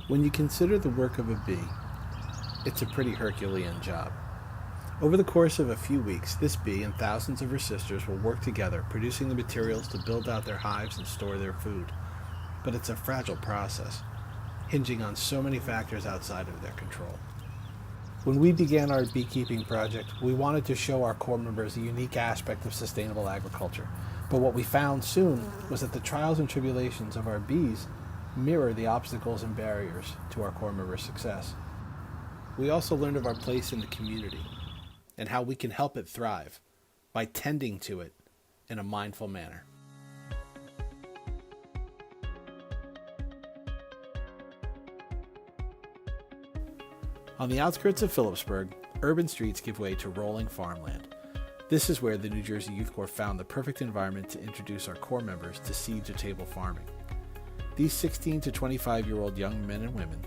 When you consider the work of a bee, it's a pretty Herculean job. Over the course of a few weeks, this bee and thousands of her sisters will work together, producing the materials to build out their hives and store their food. But it's a fragile process, hinging on so many factors outside of their control. When we began our beekeeping project, we wanted to show our core members a unique aspect of sustainable agriculture. But what we found soon was that the trials and tribulations of our bees mirror the obstacles and barriers to our core members' success. We also learned of our place in the community and how we can help it thrive by tending to it in a mindful manner. On the outskirts of Phillipsburg, urban streets give way to rolling farmland. This is where the New Jersey Youth Corps found the perfect environment to introduce our core members to seed-to-table farming. These 16 to 25-year-old young men and women,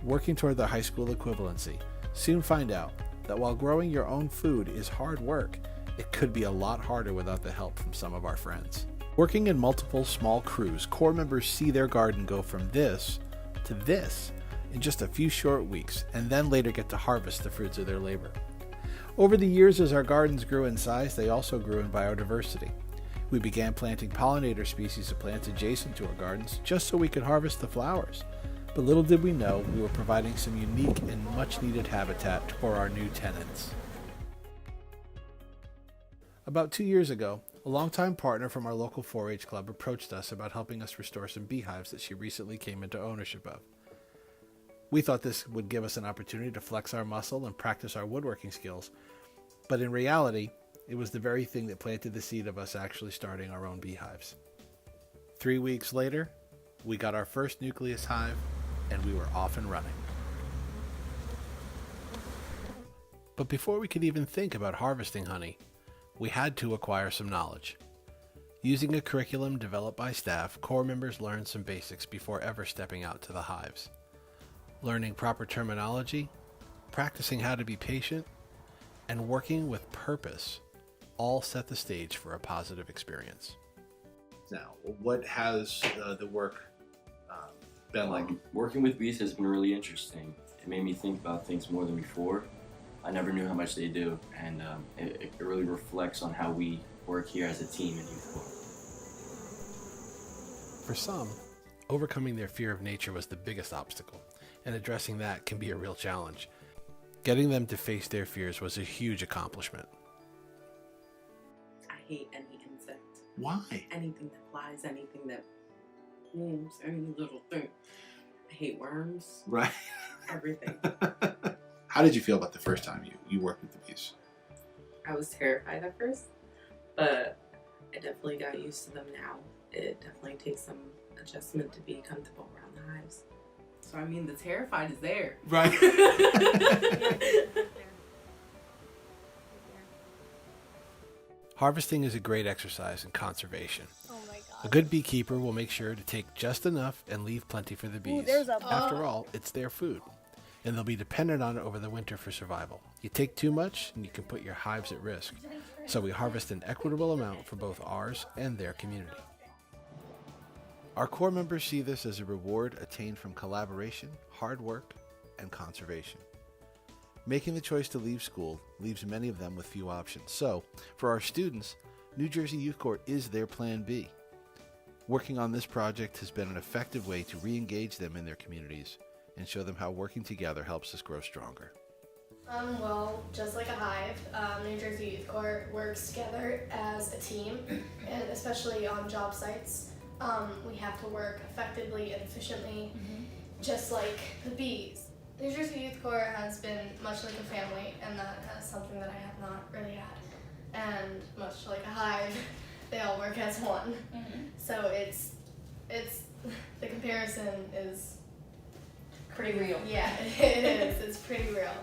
working toward their high school equivalency, soon find out that while growing your own food is hard work, it could be a lot harder without the help from some of our friends. Working in multiple small crews, core members see their garden go from this to this in just a few short weeks, and then later get to harvest the fruits of their labor. Over the years, as our gardens grew in size, they also grew in biodiversity. We began planting pollinator species of plants adjacent to our gardens just so we could harvest the flowers. But little did we know we were providing some unique and much needed habitat for our new tenants. About 2 years ago, a longtime partner from our local 4-H club approached us about helping us restore some beehives that she recently came into ownership of. We thought this would give us an opportunity to flex our muscle and practice our woodworking skills, but in reality, it was the very thing that planted the seed of us actually starting our own beehives. 3 weeks later, we got our first nucleus hive, and we were off and running. But before we could even think about harvesting honey, we had to acquire some knowledge. Using a curriculum developed by staff, core members learned some basics before ever stepping out to the hives. Learning proper terminology, practicing how to be patient, and working with purpose all set the stage for a positive experience. Now, what has the work been like? Working with bees has been really interesting. It made me think about things more than before. I never knew how much they do, and it really reflects on how we work here as a team in Youth Corps. For some, overcoming their fear of nature was the biggest obstacle, and addressing that can be a real challenge. Getting them to face their fears was a huge accomplishment. I hate any insect. Why? Anything that flies, anything that moves, any little thing. I hate worms. Right. Everything. How did you feel about the first time you worked with the bees? I was terrified at first, but I definitely got used to them now. It definitely takes some adjustment to be comfortable around the hives. So I mean, the terrified is there. Right. Harvesting is a great exercise in conservation. Oh my god. A good beekeeper will make sure to take just enough and leave plenty for the bees. there's a After all, it's their food, and they'll be dependent on it over the winter for survival. You take too much, and you can put your hives at risk. So we harvest an equitable amount for both ours and their community. Our core members see this as a reward attained from collaboration, hard work, and conservation. Making the choice to leave school leaves many of them with few options. So, for our students, New Jersey Youth Corps is their plan B. Working on this project has been an effective way to re-engage them in their communities and show them how working together helps us grow stronger. Well, just like a hive, New Jersey Youth Corps works together as a team, and especially on job sites. We have to work effectively and efficiently, just like the bees. New Jersey Youth Corps has been much like a family, and that is something that I have not really had. And much like a hive, they all work as one. So it's the comparison is pretty real. Yeah, it is. It's pretty real.